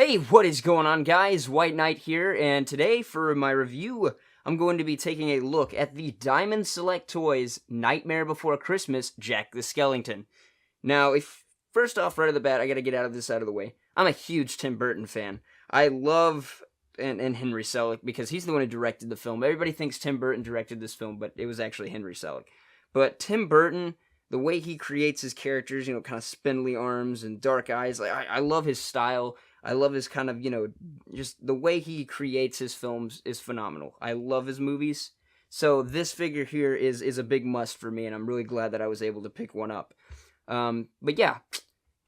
Hey, what is going on, guys? White Knight here, and today for my review, I'm going to be taking a look at the Diamond Select Toys Nightmare Before Christmas Jack the Skellington. Now, if first off, right off the bat, I gotta get out of this out of the way. I'm a huge Tim Burton fan. I love and Henry Selick because he's the one who directed the film. Everybody thinks Tim Burton directed this film, but it was actually Henry Selick. But Tim Burton, the way he creates his characters, kind of spindly arms and dark eyes, I love his style. I love his kind of, just the way he creates his films is phenomenal. I love his movies. So this figure here is a big must for me, and I'm really glad that I was able to pick one up. But yeah,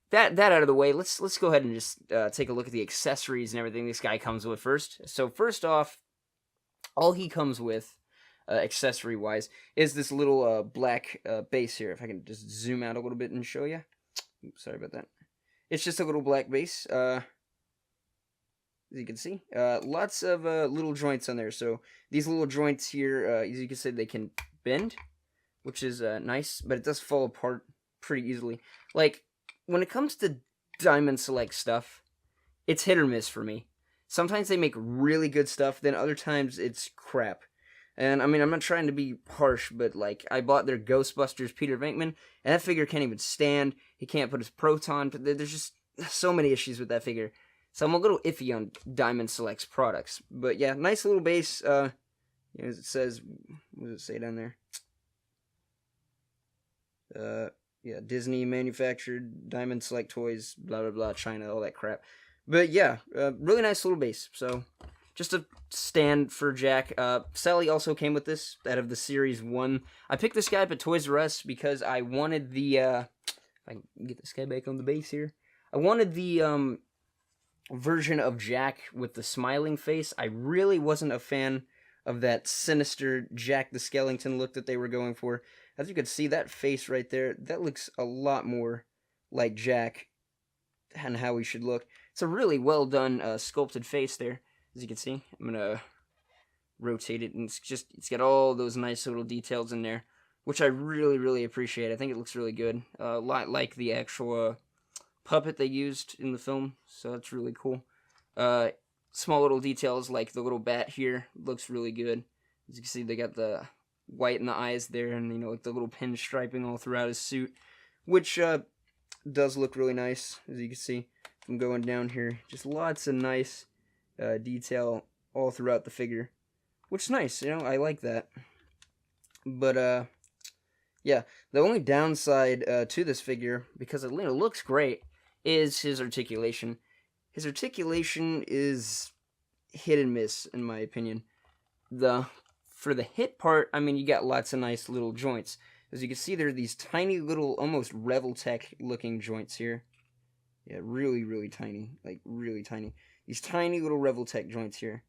that out of the way, let's go ahead and just take a look at the accessories and everything this guy comes with first. So first off, all he comes with, accessory-wise, is this little black base here. If I can just zoom out a little bit and show you. Oops, sorry about that. It's just a little black base. As you can see, lots of little joints on there. So these little joints here, as you can see, they can bend, which is nice, but it does fall apart pretty easily. Like, when it comes to Diamond Select stuff, it's hit or miss for me. Sometimes they make really good stuff, then other times it's crap. And, I mean, I'm not trying to be harsh, but, like, I bought their Ghostbusters Peter Venkman, and that figure can't even stand. He can't put his proton. There's just so many issues with that figure. So I'm a little iffy on Diamond Select's products. But yeah, nice little base. As it says, what does it say down there? Yeah, Disney manufactured Diamond Select Toys, blah, blah, blah, China, all that crap. But yeah, really nice little base. So just a stand for Jack. Sally also came with this out of the Series 1. I picked this guy up at Toys R Us because I wanted the, if I can get this guy back on the base here. I wanted the, version of Jack with the smiling face. I really wasn't a fan of that sinister Jack the Skellington look that they were going for. As you can see, that face right there, that looks a lot more like Jack and how he should look. It's a really well done sculpted face there, as you can see. I'm gonna rotate it, and it's got all those nice little details in there, which I really appreciate. I think it looks really good. A lot like the actual puppet they used in the film, so that's really cool. Small little details like the little bat here looks really good. As you can see, they got the white in the eyes there, and like the little pinstriping all throughout his suit, which does look really nice. As you can see, I'm going down here, just lots of nice detail all throughout the figure, which is nice. I like that. But yeah, the only downside to this figure, because it looks great, is his articulation. His articulation is hit and miss, in my opinion. For the hit part, I mean, you got lots of nice little joints. As you can see, there are these tiny little, almost Reveltech looking joints here. Yeah, really tiny. Like, really tiny. These tiny little Reveltech joints here.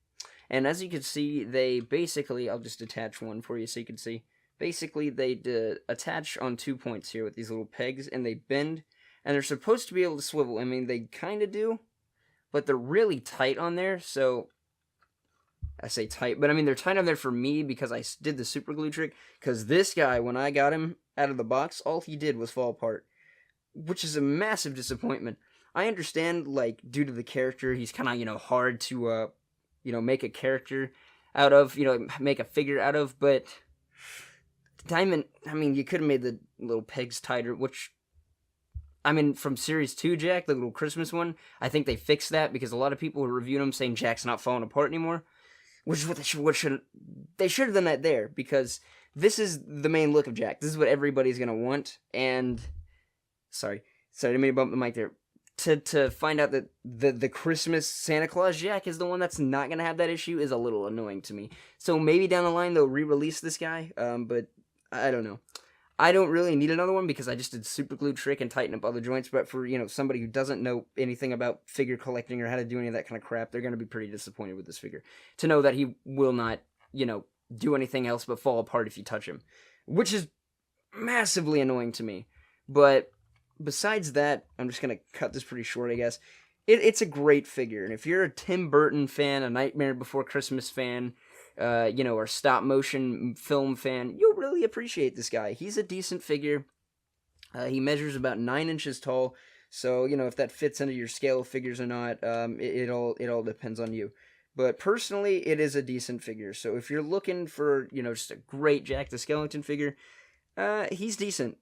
And as you can see, they basically, I'll just attach one for you so you can see. Basically, they attach on 2 points here with these little pegs, and they bend. And they're supposed to be able to swivel. I mean, they kind of do, but they're really tight on there. So, I say tight, but I mean, they're tight on there for me because I did the super glue trick. Because this guy, when I got him out of the box, all he did was fall apart, which is a massive disappointment. I understand, like, due to the character, he's kind of, hard to, make a character out of, make a figure out of, but Diamond, I mean, you could have made the little pegs tighter, which, I mean, from Series 2 Jack, the little Christmas one, I think they fixed that because a lot of people were reviewing them saying Jack's not falling apart anymore, which is what they should have done that there, because this is the main look of Jack. This is what everybody's going to want, and, sorry, I didn't mean to bump the mic there. To find out that the Christmas Santa Claus Jack is the one that's not going to have that issue is a little annoying to me. So maybe down the line they'll re-release this guy, but I don't know. I don't really need another one because I just did super glue trick and tighten up all the joints, but for, somebody who doesn't know anything about figure collecting or how to do any of that kind of crap, they're going to be pretty disappointed with this figure. To know that he will not, do anything else but fall apart if you touch him, which is massively annoying to me. But besides that, I'm just going to cut this pretty short, I guess. It's a great figure, and if you're a Tim Burton fan, a Nightmare Before Christmas fan, or stop motion film fan, you'll really appreciate this guy. He's a decent figure. He measures about 9 inches tall, So, you know, if that fits into your scale of figures or not, it all depends on you. But personally, it is a decent figure. So if you're looking for, you know, just a great Jack the Skellington figure, he's decent.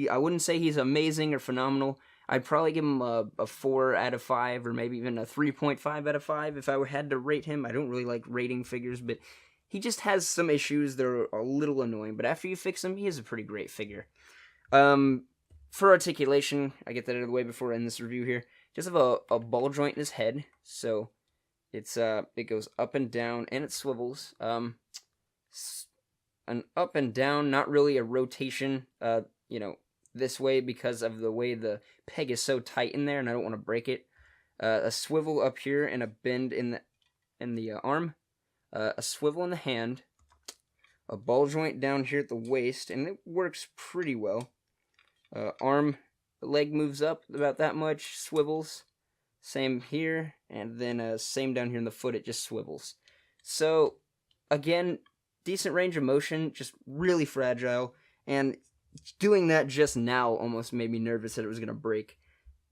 I wouldn't say he's amazing or phenomenal. I'd probably give him a 4 out of 5 or maybe even a 3.5 out of 5 if I had to rate him. I don't really like rating figures, but he just has some issues that are a little annoying. But after you fix him, he is a pretty great figure. For articulation, I get that out of the way before I end this review here. Just have a ball joint in his head, so it goes up and down and it swivels. An up and down, not really a rotation. You know, this way because of the way the peg is so tight in there, and I don't want to break it. A swivel up here and a bend in the arm. A swivel in the hand. A ball joint down here at the waist, and it works pretty well. Leg moves up about that much, swivels. Same here, and then same down here in the foot, it just swivels. So, again, decent range of motion, just really fragile, and doing that just now almost made me nervous that it was going to break,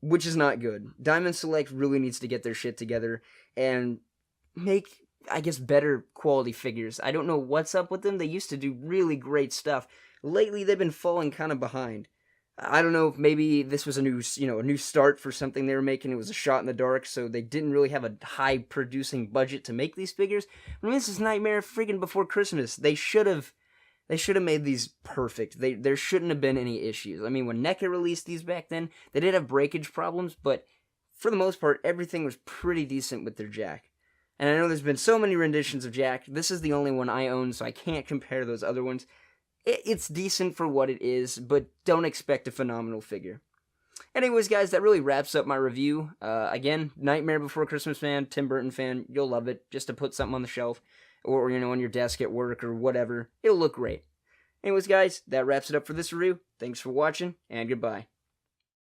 which is not good. Diamond Select really needs to get their shit together and make, I guess, better quality figures. I don't know what's up with them. They used to do really great stuff. Lately, they've been falling kind of behind. I don't know if maybe this was a new start for something they were making. It was a shot in the dark, so they didn't really have a high producing budget to make these figures. I mean, this is Nightmare friggin' Before Christmas. They should have made these perfect. There shouldn't have been any issues. I mean, when NECA released these back then, they did have breakage problems, but for the most part, everything was pretty decent with their Jack. And I know there's been so many renditions of Jack. This is the only one I own, so I can't compare those other ones. It's decent for what it is, but don't expect a phenomenal figure. Anyways, guys, that really wraps up my review. Again, Nightmare Before Christmas fan, Tim Burton fan, you'll love it. Just to put something on the shelf, or, you know, on your desk at work or whatever. It'll look great. Anyways, guys, that wraps it up for this review. Thanks for watching, and goodbye.